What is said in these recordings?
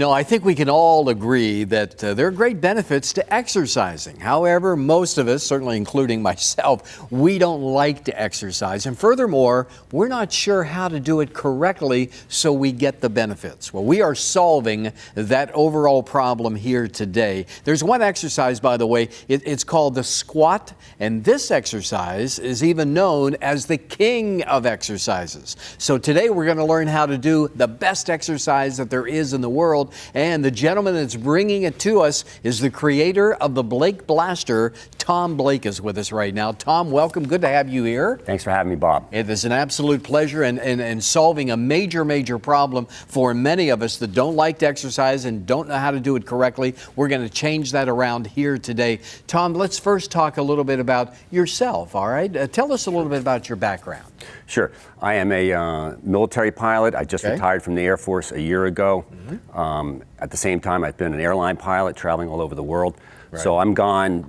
I think we can all agree that there are great benefits to exercising. However, most of us, certainly including myself, we don't like to exercise. And furthermore, we're not sure how to do it correctly so we get the benefits. Well, we are solving that overall problem here today. There's one exercise, by the way, it's called the squat. And this exercise is even known as the king of exercises. So today we're going to learn how to do the best exercise that there is in the world. And the gentleman that's bringing it to us is the creator of the Blake Blaster. Tom Blake is with us right now. Tom, welcome. Good to have you here. Thanks for having me, Bob. It is an absolute pleasure and solving a major problem for many of us that don't like to exercise and don't know how to do it correctly. We're going to change that around here today. Tom, let's first talk a little bit about yourself, all right? Tell us a little bit about your background. Sure. I am a military pilot. I just retired from the Air Force a year ago. At the same time, I've been an airline pilot traveling all over the world. So I'm gone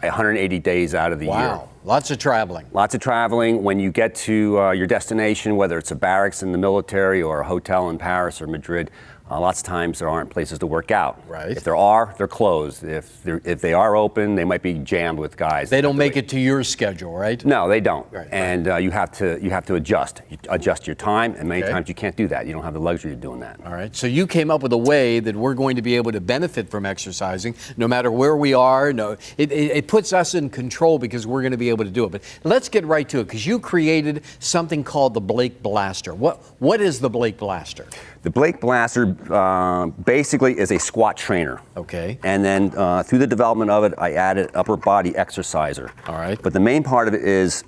180 days out of the year. Wow. Lots of traveling. Lots of traveling. When you get to your destination, whether it's a barracks in the military or a hotel in Paris or Madrid, lots of times there aren't places to work out. Right. If there are, they're closed. If they are open, they might be jammed with guys. They don't make it to your schedule, right? No, they don't. Right. And you have to adjust. You adjust your time, and many times you can't do that. You don't have the luxury of doing that. All right. So you came up with a way that we're going to be able to benefit from exercising, no matter where we are. No, it puts us in control because we're going to be able to do it. But let's get right to it, because you created something called the Blake Blaster. What is the Blake Blaster? The Blake Blaster basically is a squat trainer. Okay. And then through the development of it, I added upper body exerciser. All right. But the main part of it is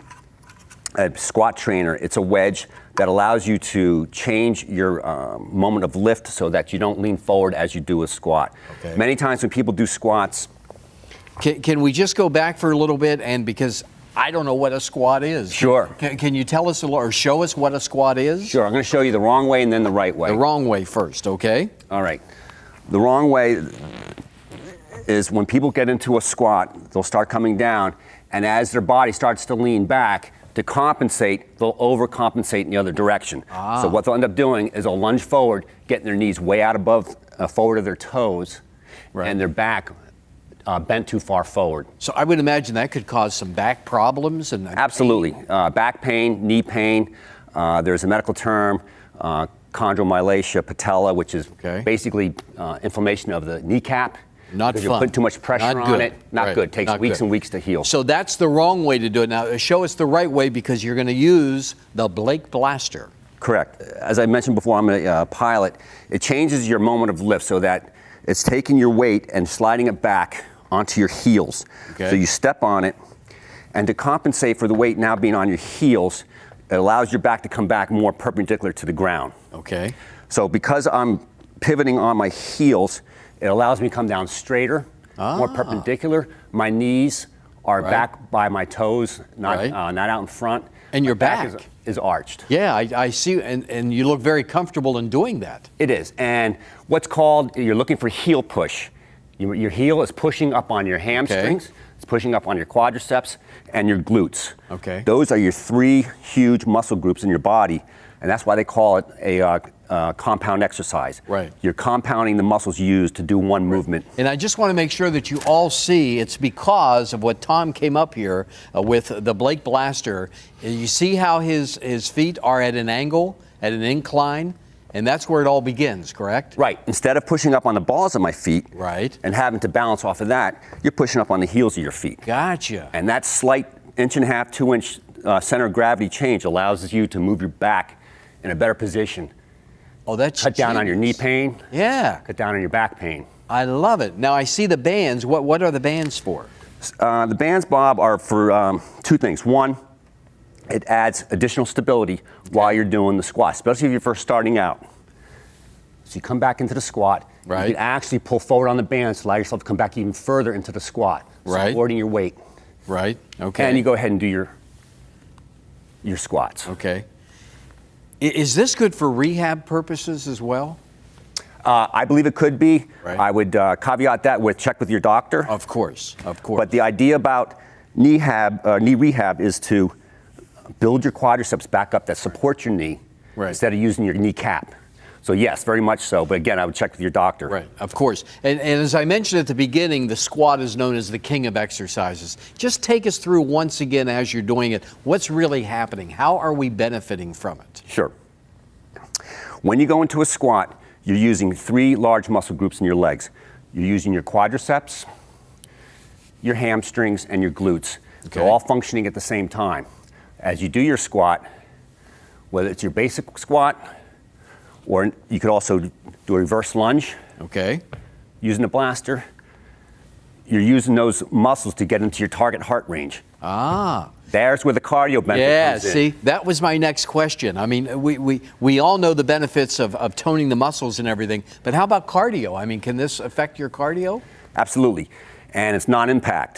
a squat trainer. It's a wedge that allows you to change your moment of lift so that you don't lean forward as you do a squat. Okay. Many times when people do squats. Can we just go back for a little bit, and because I don't know what a squat is. Sure. Can you tell us or show us what a squat is? Sure. I'm going to show you the wrong way and then the right way. The wrong way first, okay? All right. The wrong way is when people get into a squat, they'll start coming down, and as their body starts to lean back, to compensate, they'll overcompensate in the other direction. So what they'll end up doing is they'll lunge forward, getting their knees way out above, forward of their toes, and their back bent too far forward. So I would imagine that could cause some back problems and absolutely. Back pain, knee pain. There's a medical term, chondromalacia patella, which is basically inflammation of the kneecap. Not fun. You're putting too much pressure on it. Not good. Takes weeks and weeks to heal. So that's the wrong way to do it. Now show us the right way, because you're going to use the Blake Blaster. Correct. As I mentioned before, I'm a pilot. It changes your moment of lift so that it's taking your weight and sliding it back onto your heels. So you step on it, and to compensate for the weight now being on your heels, it allows your back to come back more perpendicular to the ground. Okay. So because I'm pivoting on my heels, it allows me to come down straighter, more perpendicular. My knees are back by my toes, not out in front. And your back is arched. Yeah, I see, and you look very comfortable in doing that. It is, and what's called, you're looking for heel push. Your heel is pushing up on your hamstrings, it's pushing up on your quadriceps and your glutes. Okay. Those are your three huge muscle groups in your body, and that's why they call it a compound exercise. Right. You're compounding the muscles used to do one movement. And I just want to make sure that you all see it's because of what Tom came up here with the Blake Blaster. You see how his feet are at an angle, at an incline? And that's where it all begins, correct? Right. Instead of pushing up on the balls of my feet and having to balance off of that, you're pushing up on the heels of your feet. Gotcha. And that slight 1.5 to 2 inch center of gravity change allows you to move your back in a better position. Oh, that's cut down on your knee pain. Yeah. Cut down on your back pain. I love it. Now I see the bands. What are the bands for? The bands, Bob, are for two things. One, it adds additional stability while you're doing the squat, especially if you're first starting out. So you come back into the squat. You can actually pull forward on the bands to allow yourself to come back even further into the squat, supporting your weight. Right. Okay. And you go ahead and do your squats. Okay. Is this good for rehab purposes as well? I believe it could be. I would caveat that with check with your doctor. Of course, of course. But the idea about knee rehab is to build your quadriceps back up that supports your knee instead of using your kneecap. So yes, very much so. But again, I would check with your doctor. Right, of course. And as I mentioned at the beginning, the squat is known as the king of exercises. Just take us through once again as you're doing it. What's really happening? How are we benefiting from it? Sure. When you go into a squat, you're using 3 large muscle groups in your legs. You're using your quadriceps, your hamstrings, and your glutes. Okay. They're all functioning at the same time. As you do your squat, whether it's your basic squat, or you could also do a reverse lunge. Okay. Using a blaster, you're using those muscles to get into your target heart range. Ah. There's where the cardio benefit comes in. See, that was my next question. I mean, we all know the benefits of toning the muscles and everything, but how about cardio? I mean, can this affect your cardio? Absolutely. And it's non-impact.